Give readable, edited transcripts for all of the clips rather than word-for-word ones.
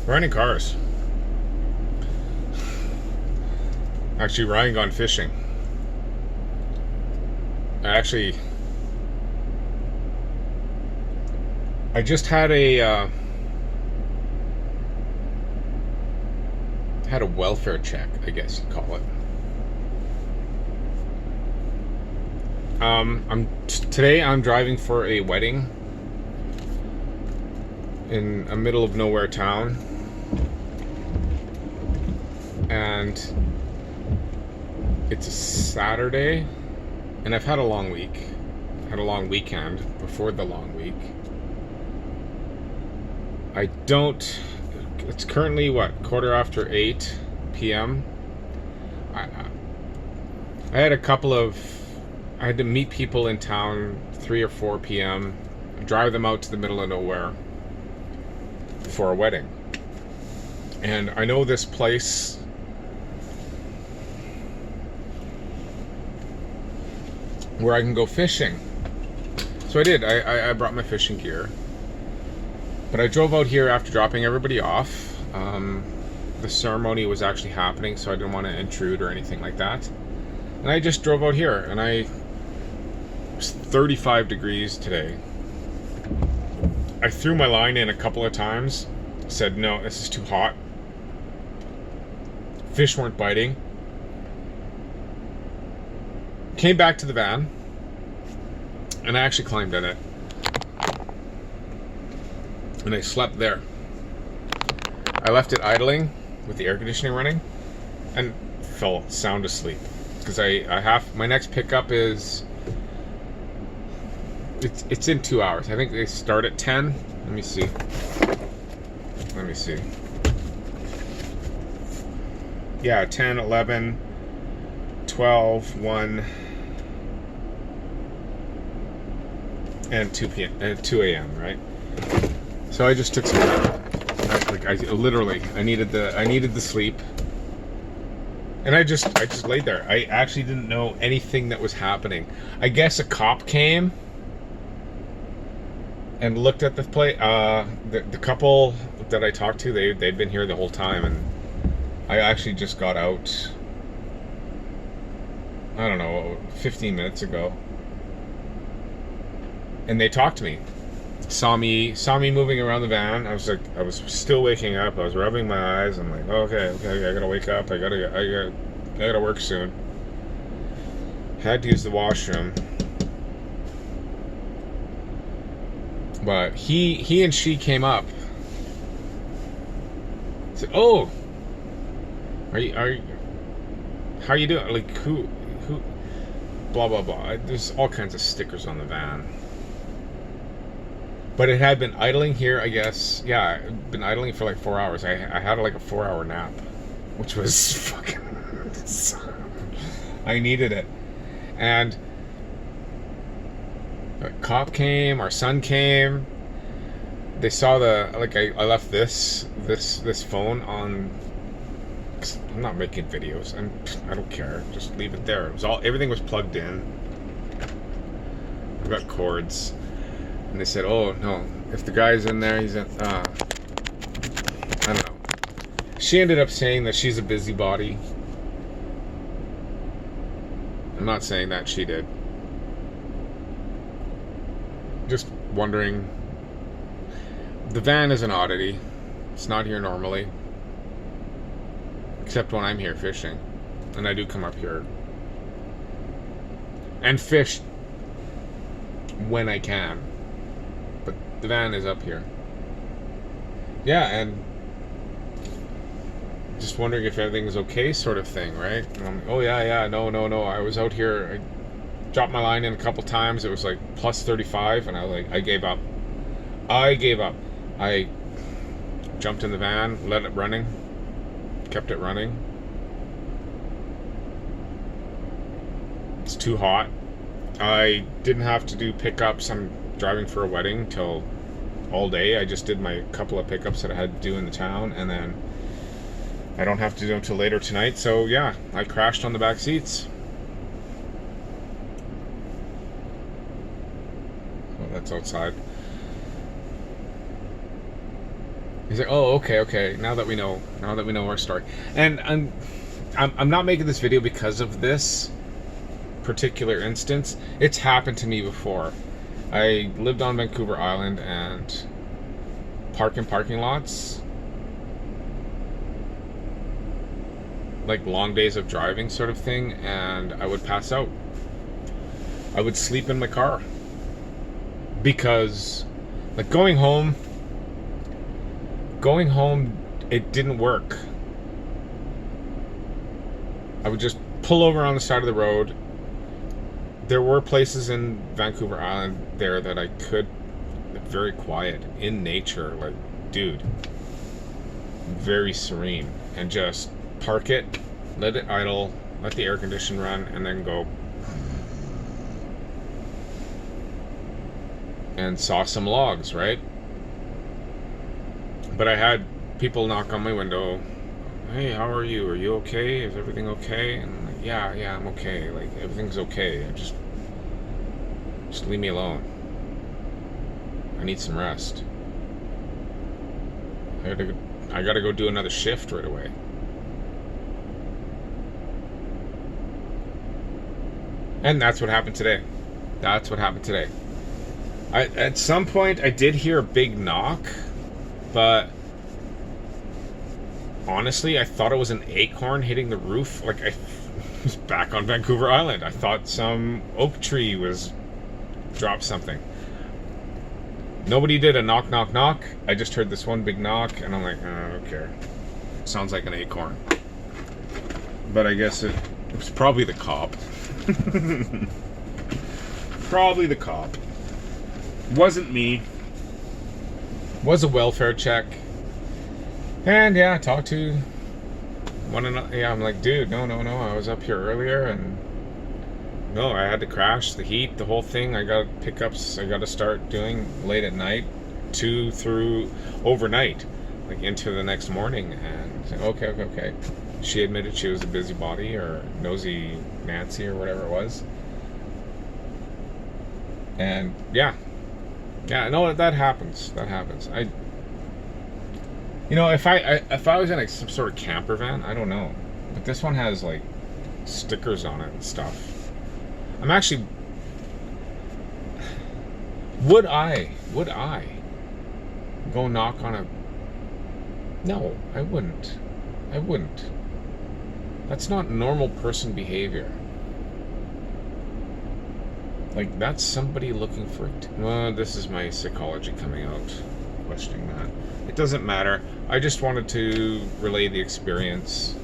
Renting cars. Actually, Ryan gone fishing. Actually, I just had a welfare check, I guess you'd call it. Today I'm driving for a wedding in a middle of nowhere town, and it's a Saturday, and I've had a long week. Had a long weekend before the long week. It's currently what, 8:15 p.m. I had I had to meet people in town 3 or 4 p.m., drive them out to the middle of nowhere for a wedding. And I know this place where I can go fishing. So I did. I brought my fishing gear. But I drove out here after dropping everybody off. The ceremony was actually happening, so I didn't want to intrude or anything like that. And I just drove out here, and it was 35 degrees today. I threw my line in a couple of times, said, no, this is too hot. Fish weren't biting. Came back to the van, and I actually climbed in it. And I slept there. I left it idling with the air conditioning running and fell sound asleep. Because my next pickup is, it's in 2 hours. I think they start at 10. Let me see. Yeah, 10, 11, 12, 1, and 2 p.m. 2 a.m., right? So I just took some nap. I needed the sleep. And I just laid there. I actually didn't know anything that was happening. I guess a cop came and looked at the place. The couple that I talked to, they'd been here the whole time, and I actually just got out, I don't know, 15 minutes ago. And they talked to me. Saw me moving around the van. I was still waking up. I was rubbing my eyes. I'm like, okay, I gotta wake up. I gotta work soon. Had to use the washroom. But he and she came up. Said, oh, are you how you doing? Like, who blah blah blah. There's all kinds of stickers on the van. But it had been idling here, I guess. Yeah, it'd been idling for like 4 hours. I had like a 4-hour nap, which was fucking. I needed it. And a cop came, our son came. They saw I left this phone on. I'm not making videos. I don't care. Just leave it there. Everything was plugged in. I've got cords. And they said, oh, no, if the guy's in there, he's in, I don't know. She ended up saying that she's a busybody. I'm not saying that she did. Just wondering. The van is an oddity. It's not here normally. Except when I'm here fishing. And I do come up here. And fish when I can. But the van is up here. Yeah, and just wondering if everything's okay, sort of thing, right? Oh yeah, no. I was out here. I dropped my line in a couple times. It was like plus 35, and I was like, I gave up. I jumped in the van, let it running, kept it running. It's too hot. I didn't have to do pickups. I'm driving for a wedding till all day. I just did my couple of pickups that I had to do in the town, and then I don't have to do them till later tonight. So yeah, I crashed on the back seats. Oh, that's outside. He's like, oh, okay. Now that we know our story, and I'm not making this video because of this particular instance. It's happened to me before. I lived on Vancouver Island and park in parking lots, like long days of driving sort of thing, and I would pass out. I would sleep in my car because, like, going home, it didn't work. I would just pull over on the side of the road. There were places in Vancouver Island there that I could, very quiet, in nature, like, dude, very serene, and just park it, let it idle, let the air condition run, and then go. And saw some logs, right? But I had people knock on my window. Hey, how are you? Are you okay? Is everything okay? And I'm like, yeah, I'm okay. Like, everything's okay. Just leave me alone. I need some rest. I gotta go do another shift right away. And that's what happened today. At some point, I did hear a big knock, but honestly, I thought it was an acorn hitting the roof. Like, I was back on Vancouver Island. I thought some oak tree was dropped something. Nobody did a knock. I just heard this one big knock, and I'm like, I don't care. Sounds like an acorn. But I guess it was probably the cop. Probably the cop. Wasn't me. Was a welfare check. And yeah, talked to one another. Yeah, I'm like, dude, no. I was up here earlier, and no, I had to crash, the heat, the whole thing. I got pickups I got to start doing late at night, through overnight, like into the next morning. And okay. She admitted she was a busybody, or nosy Nancy, or whatever it was. And yeah, no, that happens. If I was in like some sort of camper van, I don't know, but this one has like stickers on it and stuff. I'm actually, would I go knock on a? No, I wouldn't. That's not normal person behavior. Like, that's somebody looking for it. Well, this is my psychology coming out, questioning that. It doesn't matter. I just wanted to relay the experience.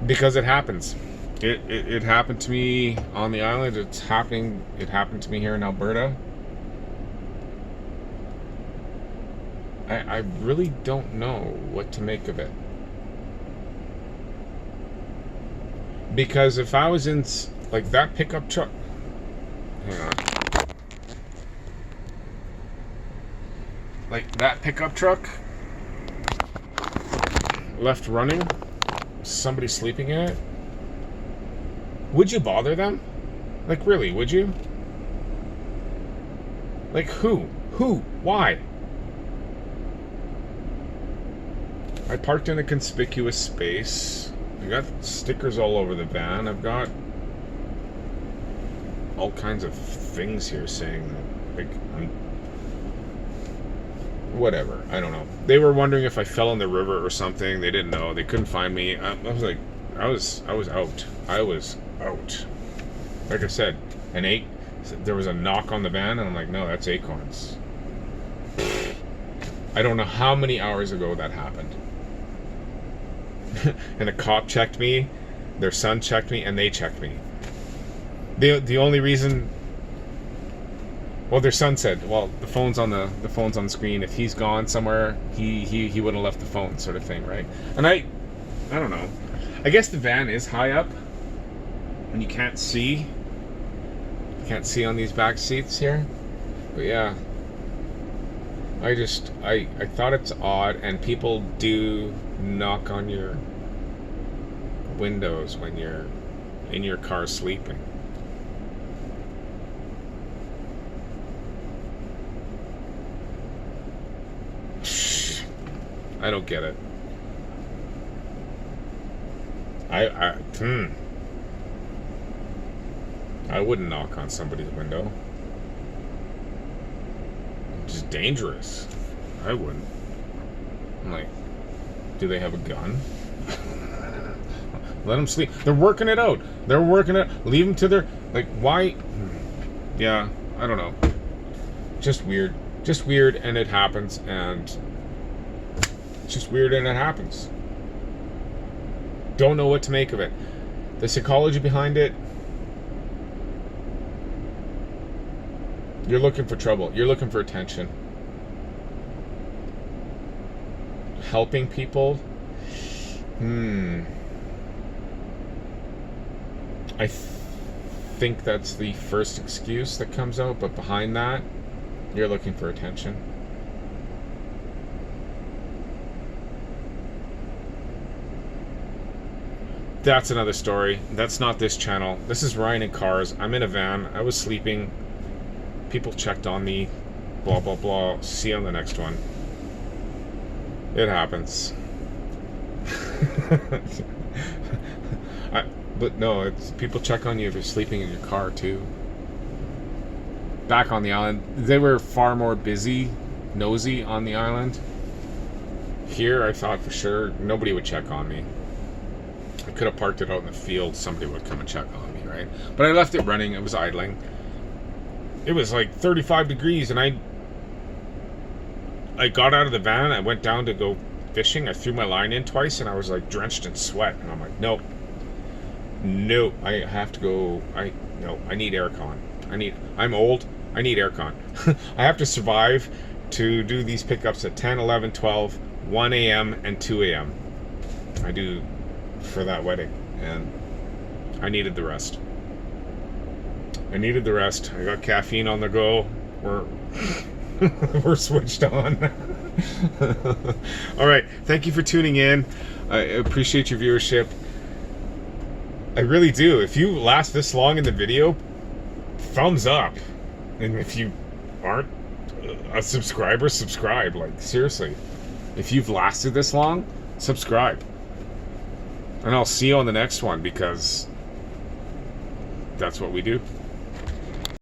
Because it happens. It happened to me on the island. It happened to me here in Alberta. I really don't know what to make of it. Because if I was in, like, that pickup truck, hang on, like that pickup truck left running, somebody sleeping in it, would you bother them? Like, really, would you? Like, who, why? I parked in a conspicuous space. I got stickers all over the van. I've got all kinds of things here saying that, like, whatever. I don't know. They were wondering if I fell in the river or something. They didn't know. They couldn't find me. I was like, I was out. I was out. Like I said, there was a knock on the van, and I'm like, no, that's acorns. I don't know how many hours ago that happened. And a cop checked me, their son checked me, and they checked me. The only reason, well, their son said, well, the phone's on the screen. If he's gone somewhere, he wouldn't have left the phone, sort of thing, right? And I don't know. I guess the van is high up, and you can't see on these back seats here. But yeah, I thought it's odd, and people do knock on your windows when you're in your car sleeping. I don't get it. I wouldn't knock on somebody's window. It's just dangerous. I wouldn't. I'm like, do they have a gun? Let them sleep. They're working it out. Leave them to their, like, why? Yeah, I don't know. Just weird. And it happens, and it's just weird, and it happens. Don't know what to make of it. The psychology behind it, you're looking for trouble. You're looking for attention. Helping people, I think that's the first excuse that comes out, but behind that, you're looking for attention. That's another story. That's not this channel. This is Ryan and Cars. I'm in a van. I was sleeping. People checked on me. Blah, blah, blah. See you on the next one. It happens. But no, it's people check on you if you're sleeping in your car too. Back on the island, they were far more nosy on the island. Here, I thought for sure nobody would check on me. I could have parked it out in the field. Somebody would come and check on me, right? But I left it running. It was idling. It was like 35 degrees, and I got out of the van. I went down to go fishing. I threw my line in twice, and I was like drenched in sweat. And I'm like, nope. I have to go. I need aircon. I'm old. I need aircon. I have to survive to do these pickups at 10, 11, 12, 1 a.m. and 2 a.m. I do for that wedding, and I needed the rest. I got caffeine on the go. We're switched on. All right. Thank you for tuning in. I appreciate your viewership. I really do. If you last this long in the video, thumbs up. And if you aren't a subscriber, subscribe. Like, seriously. If you've lasted this long, subscribe. And I'll see you on the next one, because that's what we do.